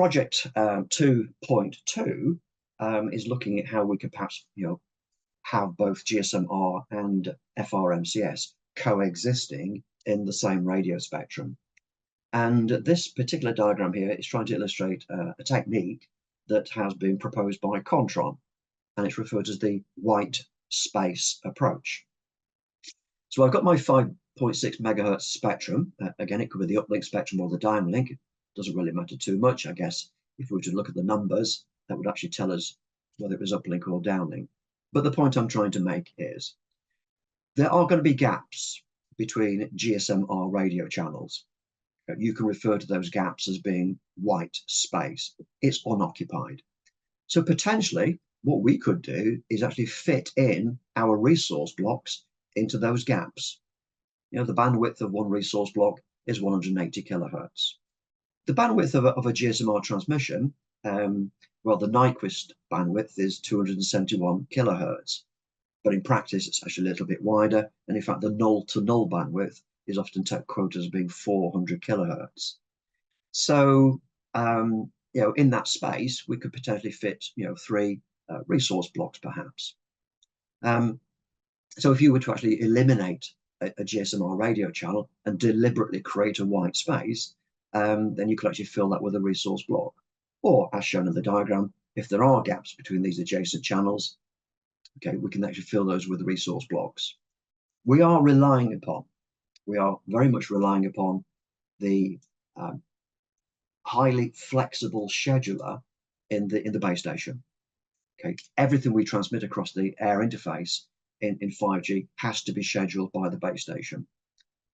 project 2.2 is looking at how we could perhaps, have both GSM-R and FRMCS coexisting in the same radio spectrum. And this particular diagram here is trying to illustrate a technique that has been proposed by Contron, and it's referred to as the white space approach. So I've got my 5.6 megahertz spectrum. Again, it could be the uplink spectrum or the downlink. It doesn't really matter too much, I guess. If we were to look at the numbers, that would actually tell us whether it was uplink or downlink. But the point I'm trying to make is there are going to be gaps between GSM-R radio channels. You can refer to those gaps as being white space. It's unoccupied. So potentially what we could do is actually fit in our resource blocks into those gaps. The bandwidth of one resource block is 180 kilohertz. The bandwidth of a GSM-R transmission, well, the Nyquist bandwidth is 271 kilohertz, but in practice it's actually a little bit wider, and in fact the null-to-null bandwidth is often quoted as being 400 kilohertz. So, in that space we could potentially fit, 3 resource blocks perhaps. So if you were to actually eliminate a GSM-R radio channel and deliberately create a white space, then you could actually fill that with a resource block. Or, as shown in the diagram, if there are gaps between these adjacent channels, okay, we can actually fill those with resource blocks. We are very much relying upon the highly flexible scheduler in the base station. Okay, everything we transmit across the air interface in 5G has to be scheduled by the base station.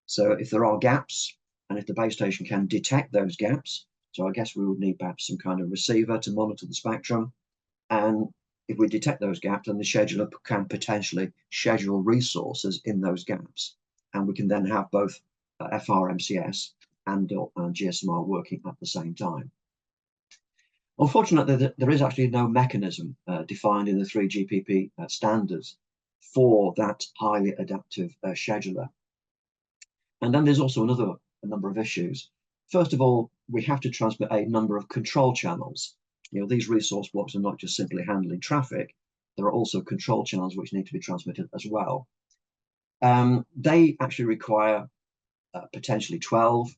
So if there are gaps, and if the base station can detect those gaps, so I guess we would need perhaps some kind of receiver to monitor the spectrum. And if we detect those gaps, then the scheduler can potentially schedule resources in those gaps. And we can then have both FRMCS and GSM-R working at the same time. Unfortunately, there is actually no mechanism defined in the 3GPP standards for that highly adaptive scheduler. And then there's also a number of issues. First of all, we have to transmit a number of control channels. These resource blocks are not just simply handling traffic. There are also control channels which need to be transmitted as well. They actually require potentially 12,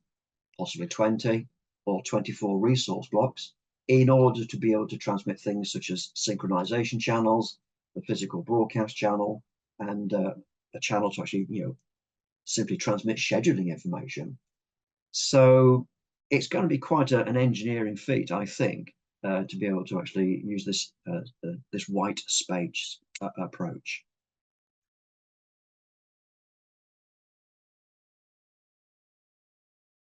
possibly 20 or 24 resource blocks in order to be able to transmit things such as synchronization channels, the physical broadcast channel, and a channel to actually, simply transmit scheduling information. So it's going to be quite an engineering feat, I think, to be able to actually use this white space approach.